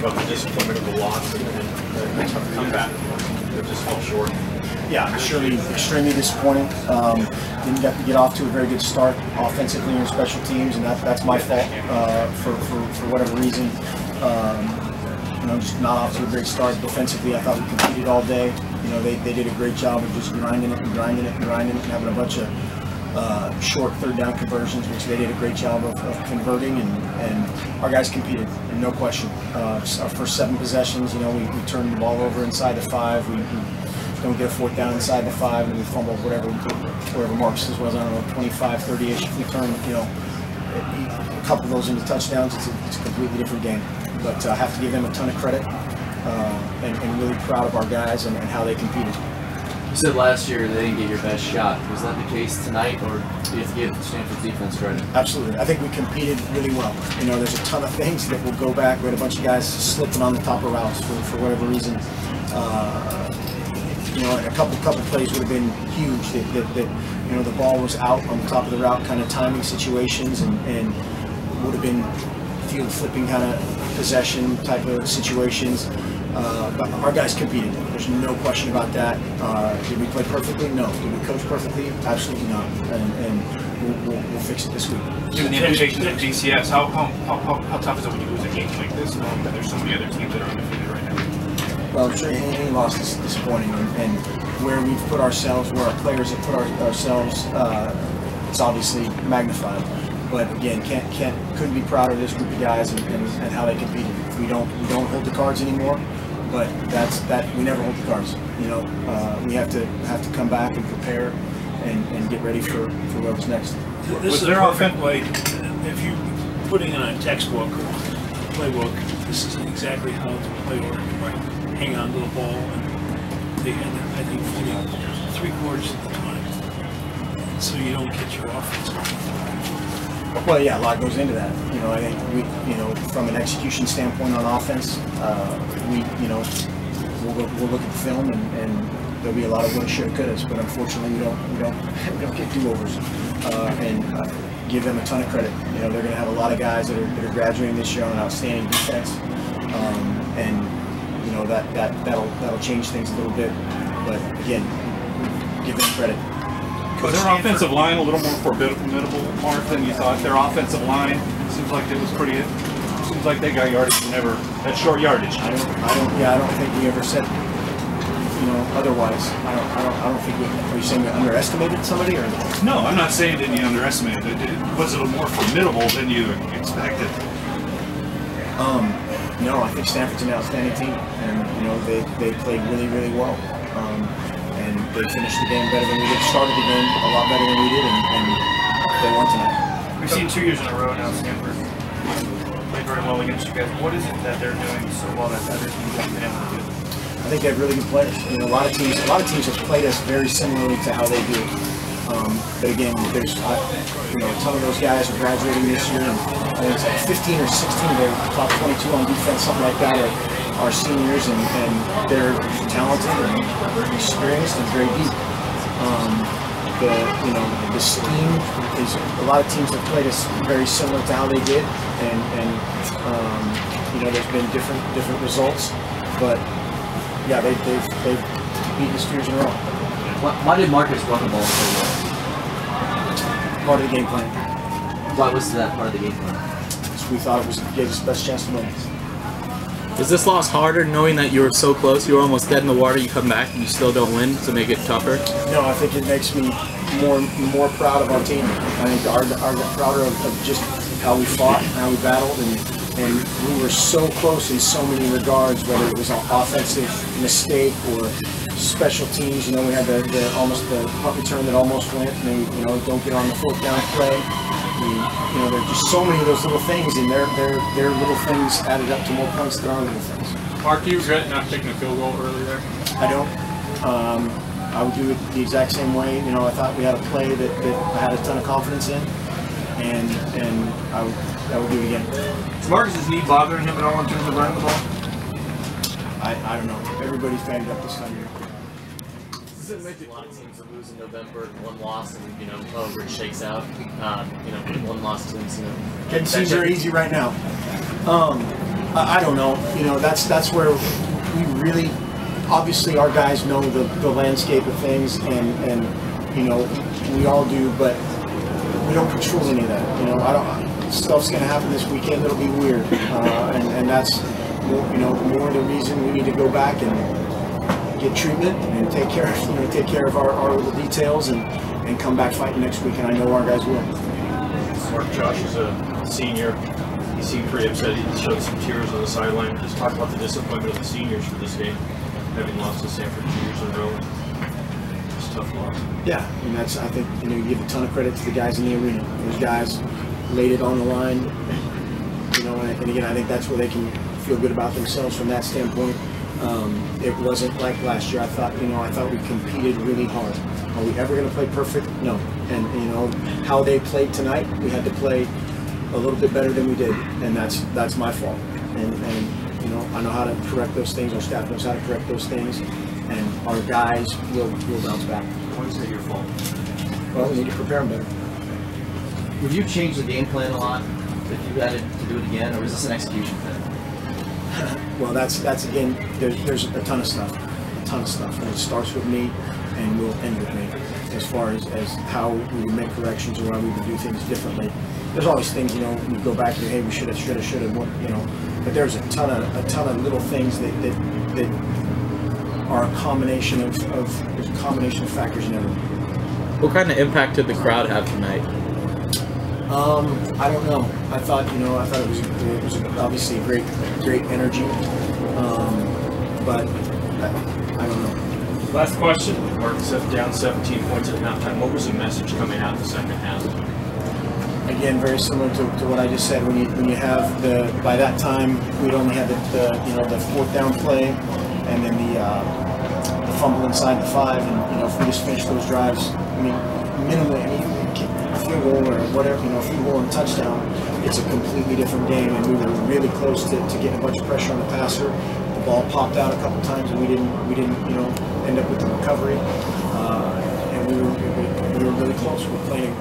about the disappointment of the loss and the tough comeback. They just fell short. Yeah, surely extremely disappointing. Didn't get off to a very good start offensively and special teams, and that's my fault for whatever reason. Just not off to a great start. Defensively, I thought we competed all day. They did a great job of just grinding it, and having a bunch of short third down conversions, which they did a great job of converting, and our guys competed, and no question. Our first 7 possessions, we turned the ball over inside the 5. We don't get a 4th down inside the 5, and we fumble whatever Marcus was, I don't know, 25, 30-ish. If we turn, a couple of those into touchdowns, it's a completely different game. But I have to give them a ton of credit, and really proud of our guys and how they competed. You said last year they didn't get your best shot. Was that the case tonight, or do you have to give Stanford's defense credit? Absolutely. I think we competed really well. There's a ton of things that will go back. We had a bunch of guys slipping on the top of routes for whatever reason. A couple plays would have been huge. That the ball was out on the top of the route, kind of timing situations, and would have been field flipping kind of possession type of situations. But our guys competed. There's no question about that. Did we play perfectly? No. Did we coach perfectly? Absolutely not. And we'll fix it this week. Given the implications of DCS, how tough is it when you lose a game like this? There's so many other teams that are undefeated right now. Well, I'm sure any loss is disappointing, and where we've put ourselves, where our players have put ourselves, it's obviously magnified. But again, couldn't be prouder of this group of guys and how they competed. We don't hold the cards anymore, but we never hold the cards. We have to come back and prepare and get ready for whoever's next. This is a perfect way. If you putting in a textbook or playbook, this is exactly how to play or right. Hang on to the ball, and they had, I think, 3/4 of the time, so you don't get your offense. Well, yeah, a lot goes into that. I think we, from an execution standpoint on offense, we'll look at the film and there'll be a lot of would, should, couldas, but unfortunately we don't get do-overs, and give them a ton of credit. They're going to have a lot of guys that are graduating this year on an outstanding defense, and that'll change things a little bit. But again, give them credit. Was their offensive line a little more formidable, Mark, than you thought? Their offensive line seems like it was pretty. Seems like they got yardage, never that short yardage. I don't think we ever said otherwise. I don't think are you saying we underestimated somebody, or no? I'm not saying that you underestimated it. Was it more formidable than you expected? No, I think Stanford's an outstanding team, and they played really, really well. And they finished the game better than we did, started the game a lot better than we did, and they won tonight. We've seen 2 years in a row now Stanford played very well against you guys. What is it that they're doing so well that other teams haven't been able to do? I think they have really good players. A lot of teams have played us very similarly to how they do. But again, there's a ton of those guys are graduating this year, and I think it's like 15 or 16 of their top 22 on defense, something like that, are seniors, and they're talented and experienced and very deep. The scheme is, a lot of teams have played us very similar to how they did, and there's been different results, but yeah, they've beaten us 2 years in a row. Why did Marcus run the ball so well? Part of the game plan. Why was that part of the game plan? We thought it gave us the best chance to win. Is this loss harder knowing that you were so close, you were almost dead in the water, you come back and you still don't win, to make it tougher? No, I think it makes me more proud of our team. I think prouder of just how we fought and how we battled, and we were so close in so many regards, whether it was an offensive mistake or special teams. We had the punt return that almost went, and don't get on the 4th down play. There's just so many of those little things, and their little things added up to more points than our little things. Mark, do you regret not taking a field goal earlier? I don't. I would do it the exact same way. I thought we had a play that I had a ton of confidence in, and I would do it again. Is Marcus's knee bothering him at all in terms of running the ball? I don't know. Everybody's banged up this time of year. A lot of teams that lose in November, one loss, and however it shakes out, one loss teams, Getting seems very easy right now. I don't know. You know, that's where we really, obviously our guys know the landscape of things, and you know, we all do, but we don't control any of that. You know, stuff's going to happen this weekend that'll be weird, and that's more the reason we need to go back and get treatment and take care of our little details and come back fighting next week. And I know our guys will. Mark, Josh is a senior. He seemed pretty upset. He showed some tears on the sideline. Just talk about the disappointment of the seniors for this game, having lost to Stanford 2 years in a row. It's a tough loss. Yeah, and that's, I think, you give a ton of credit to the guys in the arena. Those guys laid it on the line, you know, and again, I think that's where they can feel good about themselves from that standpoint. It wasn't like last year. I thought we competed really hard. Are we ever going to play perfect? No. And you know how they played tonight. We had to play a little bit better than we did, and that's my fault. And you know, I know how to correct those things. Our staff knows how to correct those things, and our guys will bounce back. Why is that your fault? Well, we need to prepare them better. Would you change the game plan a lot if you had to do it again, or is this an execution thing? Well, that's again. There's a ton of stuff, and it starts with me, and will end with me. As far as how we would make corrections or how we would do things differently. There's always things, you know, we go back to, hey, we should have, you know. But there's a ton of little things that are a combination of factors in everything. What kind of impact did the crowd have tonight? I don't know. I thought it was obviously a great energy, but I don't know. Last question. Mark down 17 points at halftime. What was the message coming out the second half? Again, very similar to what I just said. When you have by that time we'd only had the fourth down play, and then the fumble inside the 5, and if we just finish those drives, minimally, field goal or whatever, field goal and touchdown, it's a completely different game. And we were really close to getting a bunch of pressure on the passer. The ball popped out a couple times, and we didn't end up with the recovery. And we were really close. We're playing